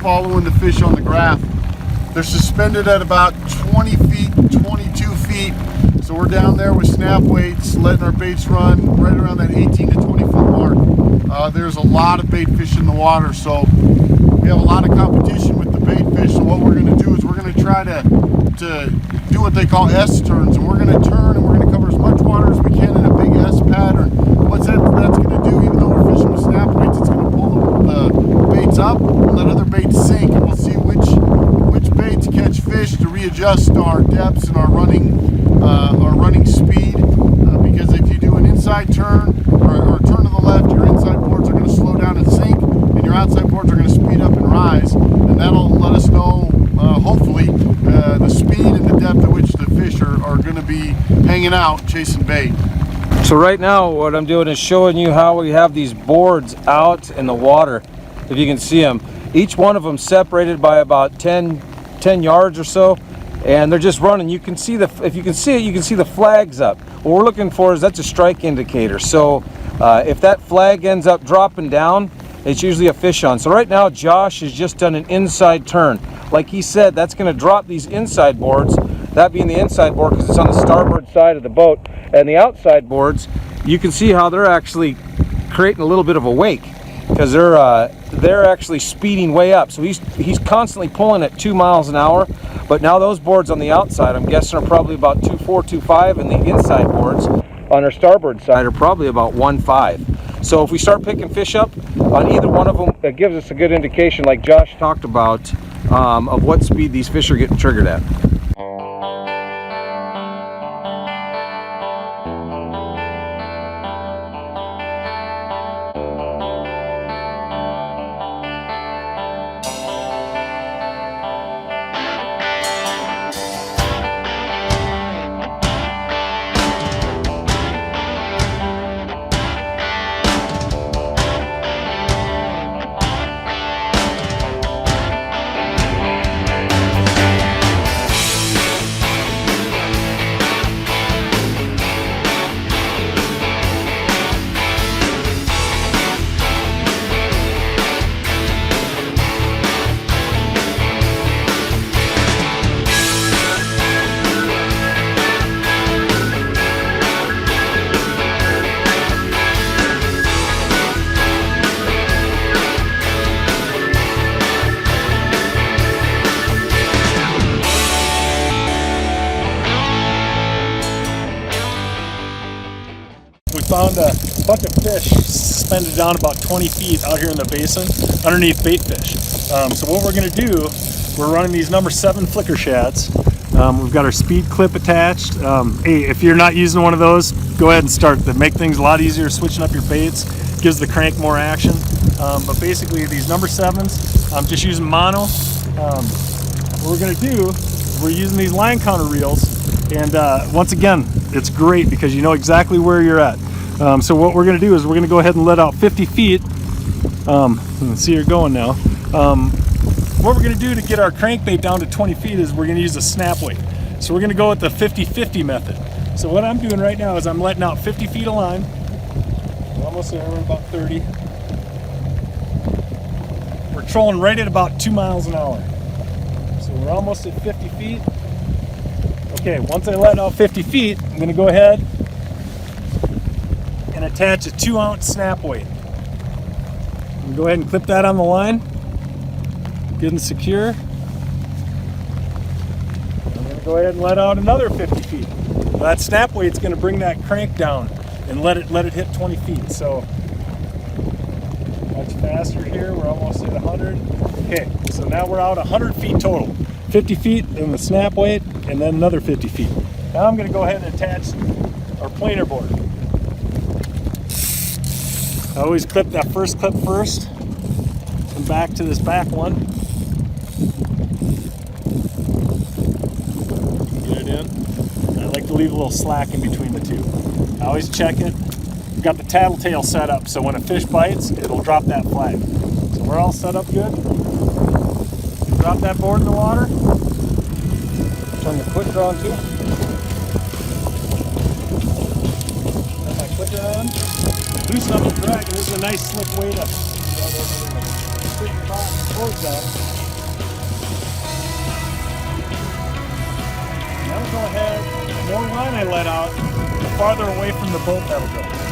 following the fish on the graph. They're suspended at about 20 feet, 22 feet. So we're down there with snap weights, letting our baits run right around that 18 to 20 foot mark. There's a lot of bait fish in the water, so we have a lot of competition with the bait fish. So what we're going to do is we're going to try to do what they call S turns, and we're going to turn and we're going to cover as much water as we can in a big S pattern. What's that's going to do, even though we're fishing with snap weights, it's going to pull the baits up and let other baits sink, and we'll see which baits catch fish to readjust our depths and our running speed. Because if you do an inside turn or a turn to the left, your inside boards are going to slow down and sink, and your outside boards are going to speed up and rise, and that'll let us know, hopefully, the speed and the depth at which the fish are going to be hanging out chasing bait. So right now what I'm doing is showing you how we have these boards out in the water. If you can see them, each one of them separated by about 10 yards or so, and they're just running. You can see if you can see it, you can see the flags up. What we're looking for is that's a strike indicator. So if that flag ends up dropping down, it's usually a fish on. So right now Josh has just done an inside turn. Like he said, that's going to drop these inside boards, that being the inside board because it's on the starboard side of the boat, and the outside boards, you can see how they're actually creating a little bit of a wake because they're actually speeding way up. So he's constantly pulling at 2 miles an hour, but now those boards on the outside, I'm guessing, are probably about 2.4, 2.5, and the inside boards on our starboard side are probably about 1.5. So if we start picking fish up on either one of them, it gives us a good indication, like Josh talked about, of what speed these fish are getting triggered at. We found a bunch of fish suspended down about 20 feet out here in the basin underneath bait fish. So what we're going to do, we're running these number 7 flicker shads. We've got our speed clip attached. Hey, if you're not using one of those, go ahead and start. That make things a lot easier switching up your baits, gives the crank more action. But basically these number 7s, I'm just using mono. What we're going to do, we're using these line counter reels, and once again, it's great because you know exactly where you're at. So what we're going to do is we're going to go ahead and let out 50 feet. Let's see, you're going now. What we're going to do to get our crankbait down to 20 feet is we're going to use a snap weight. So we're going to go with the 50-50 method. So what I'm doing right now is I'm letting out 50 feet of line. We're almost there, we're about 30. We're trolling right at about 2 miles an hour. So we're almost at 50 feet. Okay, once I let out 50 feet, I'm going to go ahead and attach a 2-ounce snap weight. Go ahead and clip that on the line. Good and secure. I'm going to go ahead and let out another 50 feet. Now that snap weight's going to bring that crank down and let it hit 20 feet. So much faster here. We're almost at 100. Okay, so now we're out 100 feet total. 50 feet in the snap weight, and then another 50 feet. Now I'm going to go ahead and attach our planer board. I always clip that first clip first. Come back to this back one. Get it in. I like to leave a little slack in between the two. I always check it. We've got the tattletale set up, so when a fish bites, it'll drop that flag. So we're all set up good. Drop that board in the water. Turn the clicker on too. Turn my clicker on. Loosen up the drag, and this is a nice slick way to straighten the towards that. go ahead, the more line I let out, the farther away from the boat that'll go.